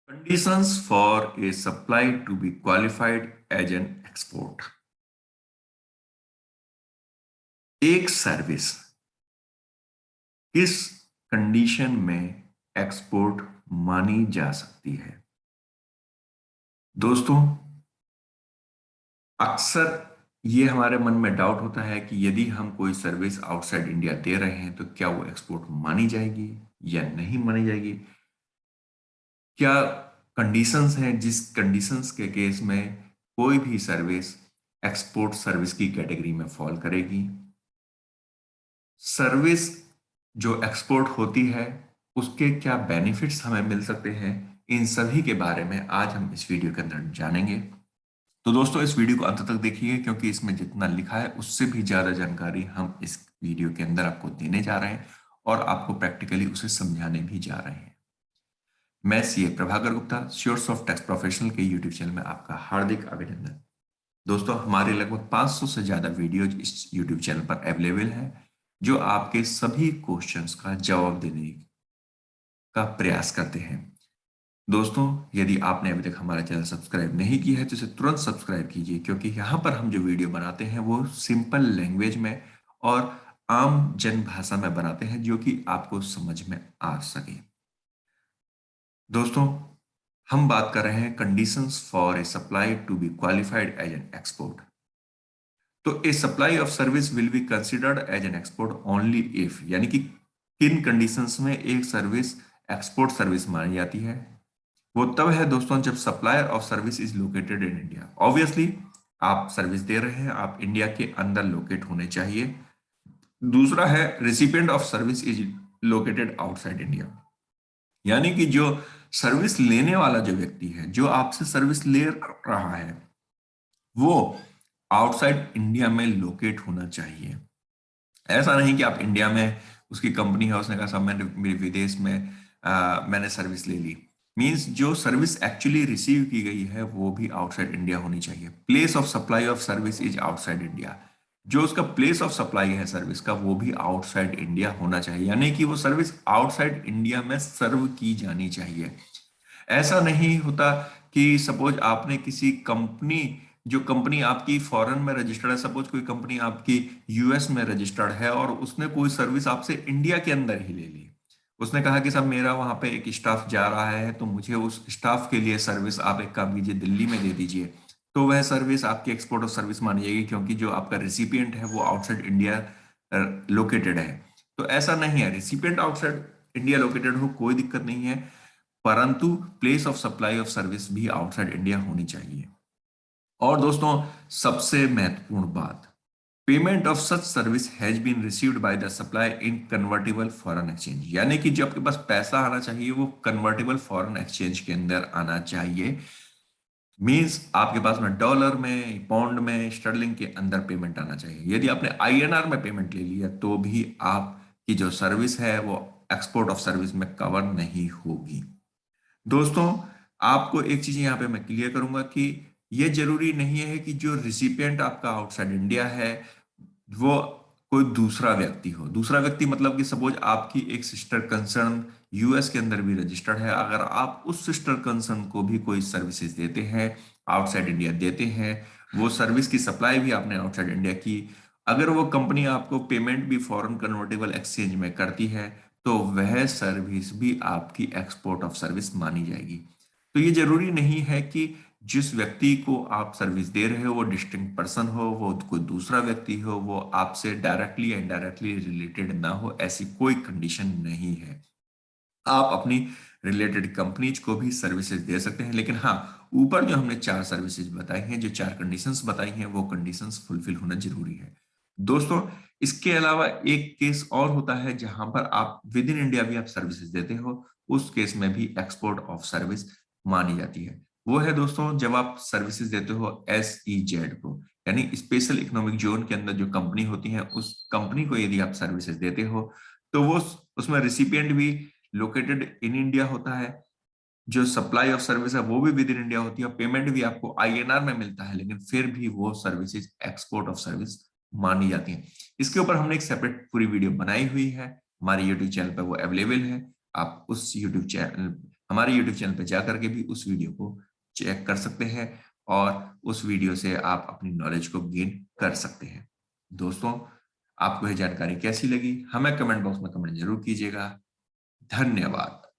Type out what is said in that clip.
Conditions for a supply to be qualified as an export. एक service किस condition में export मानी जा सकती है? दोस्तों, अक्सर ये हमारे मन में डाउट होता है कि यदि हम कोई सर्विस आउटसाइड इंडिया दे रहे हैं तो क्या वो एक्सपोर्ट मानी जाएगी या नहीं मानी जाएगी। क्या कंडीशंस हैं जिस कंडीशंस के केस में कोई भी सर्विस एक्सपोर्ट सर्विस की कैटेगरी में फॉल करेगी। सर्विस जो एक्सपोर्ट होती है उसके क्या बेनिफिट्स हमें मिल सकते हैं, इन सभी के बारे में आज हम इस वीडियो के अंदर जानेंगे। तो दोस्तों, इस वीडियो को अंत तक देखिए क्योंकि इसमें जितना लिखा है उससे भी ज्यादा जानकारी हम इस वीडियो के अंदर आपको देने जा रहे हैं और आपको प्रैक्टिकली उसे समझाने भी जा रहे हैं। मैं CA Prabhakar Gupta, sures of tax professional के यूट्यूब चैनल में आपका हार्दिक अभिनंदन। दोस्तों, हमारे लगभग 500 से ज्यादा वीडियोज इस यूट्यूब चैनल पर अवेलेबल है जो आपके सभी क्वेश्चंस का जवाब देने का प्रयास करते हैं। दोस्तों, यदि आपने अभी तक हमारा चैनल सब्सक्राइब नहीं किया है तो इसे तुरंत सब्सक्राइब कीजिए क्योंकि यहाँ पर हम जो वीडियो बनाते हैं वो सिंपल लैंग्वेज में और आम जन भाषा में बनाते हैं जो कि आपको समझ में आ सके। दोस्तों, हम बात कर रहे हैं conditions for a supply to be qualified as an export. तो a supply of service will be considered as an export only if, यानी कि किन कंडीशंस में एक सर्विस एक्सपोर्ट सर्विस मानी जाती है। वो तब है दोस्तों जब supplier of service is located in India. Obviously आप सर्विस दे रहे हैं, आप इंडिया के अंदर लोकेट होने चाहिए। दूसरा है recipient of service is located outside India, यानी कि जो सर्विस लेने वाला जो व्यक्ति है, जो आपसे सर्विस ले रहा है, वो आउटसाइड इंडिया में लोकेट होना चाहिए। ऐसा नहीं कि आप इंडिया में उसकी कंपनी है, उसने कहा साहब मैंने विदेश में मैंने सर्विस ले ली। मींस जो सर्विस एक्चुअली रिसीव की गई है वो भी आउटसाइड इंडिया होनी चाहिए। Place of supply of service is outside India, जो उसका प्लेस ऑफ सप्लाई है सर्विस का वो भी आउटसाइड इंडिया होना चाहिए, यानी कि वो सर्विस आउटसाइड इंडिया में सर्व की जानी चाहिए। ऐसा नहीं होता कि सपोज आपने किसी कंपनी, जो कंपनी आपकी फॉरेन में रजिस्टर्ड है, सपोज कोई कंपनी आपकी यूएस में रजिस्टर्ड है और उसने कोई सर्विस आपसे इंडिया के अंदर ही ले ली। उसने कहा कि साहब मेरा वहां पे एक स्टाफ जा रहा है तो मुझे उस स्टाफ के लिए सर्विस आप एक काम कीजिए, दिल्ली में दे दीजिए। तो वह सर्विस आपकी एक्सपोर्ट ऑफ सर्विस मानी जाएगी क्योंकि जो आपका रिसिपिएंट है वो आउटसाइड इंडिया लोकेटेड है। तो ऐसा नहीं है, रिसिपिएंट आउटसाइड इंडिया लोकेटेड हो कोई दिक्कत नहीं है, परंतु place of supply of service भी आउटसाइड इंडिया होनी चाहिए। और दोस्तों, सबसे महत्वपूर्ण बात, payment of such service has been received by the supply in convertible foreign exchange, यानी कि जो आपके पास पैसा आना चाहिए वो कन्वर्टेबल फॉरेन एक्सचेंज के अंदर आना चाहिए। मींस आपके पास में डॉलर में, पाउंड में, स्टर्लिंग के अंदर पेमेंट आना चाहिए। यदि आपने आईएनआर में पेमेंट ले लिया तो भी आपकी जो सर्विस है वो एक्सपोर्ट ऑफ सर्विस में कवर नहीं होगी। दोस्तों, आपको एक चीज यहाँ पे मैं क्लियर करूंगा कि ये जरूरी नहीं है कि जो रिसिपिएंट आपका आउटसाइड इंडिया है वो कोई दूसरा व्यक्ति हो। दूसरा व्यक्ति मतलब कि सपोज आपकी एक सिस्टर कंसर्न यूएस के अंदर भी रजिस्टर्ड है, अगर आप उस सिस्टर कंसर्न को भी कोई सर्विसेज देते हैं, आउटसाइड इंडिया देते हैं, वो सर्विस की सप्लाई भी आपने आउटसाइड इंडिया की, अगर वो कंपनी आपको पेमेंट भी फॉरेन कन्वर्टेबल एक्सचेंज में करती है तो वह सर्विस भी आपकी एक्सपोर्ट ऑफ सर्विस मानी जाएगी। तो ये जरूरी नहीं है कि जिस व्यक्ति को आप सर्विस दे रहे हो वो डिस्टिंक्ट पर्सन हो, वो कोई दूसरा व्यक्ति हो, वो आपसे डायरेक्टली या इनडायरेक्टली रिलेटेड ना हो, ऐसी कोई कंडीशन नहीं है। आप अपनी रिलेटेड कंपनीज को भी सर्विसेज दे सकते हैं, लेकिन हाँ, ऊपर जो हमने 4 सर्विसेज बताई हैं, जो 4 कंडीशंस बताई हैं, वो कंडीशंस फुलफिल होना जरूरी है। दोस्तों, इसके अलावा एक केस और होता है जहां पर आप विद इन इंडिया भी आप सर्विसेज देते हो, उस केस में भी एक्सपोर्ट ऑफ सर्विस मानी जाती है। वो है दोस्तों जब आप सर्विसेज देते हो एसईजेड को, यानी स्पेशल इकोनॉमिक जोन के अंदर जो कंपनी होती है उस कंपनी को यदि आप सर्विसेज देते हो तो वो उसमें रिसिपिएंट भी लोकेटेड इन इंडिया होता है, जो सप्लाई ऑफ सर्विस है वो भी विद इन इंडिया होती है, और पेमेंट भी आपको आईएनआर में मिलता है, लेकिन फिर भी वो सर्विसेज एक्सपोर्ट ऑफ सर्विस मानी जाती है। इसके ऊपर हमने एक सेपरेट पूरी वीडियो बनाई हुई है, हमारे यूट्यूब चैनल पर वो अवेलेबल है। आप उस यूट्यूब चैनल, हमारे यूट्यूब चैनल पर जाकर के भी उस वीडियो को चेक कर सकते हैं और उस वीडियो से आप अपनी नॉलेज को गेन कर सकते हैं। दोस्तों, आपको यह जानकारी कैसी लगी हमें कमेंट बॉक्स में कमेंट जरूर कीजिएगा। धन्यवाद।